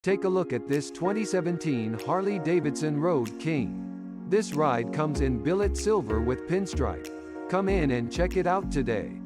Take a look at this 2017 Harley-Davidson Road King. This ride comes in billet silver with pinstripe. Come in and check it out today.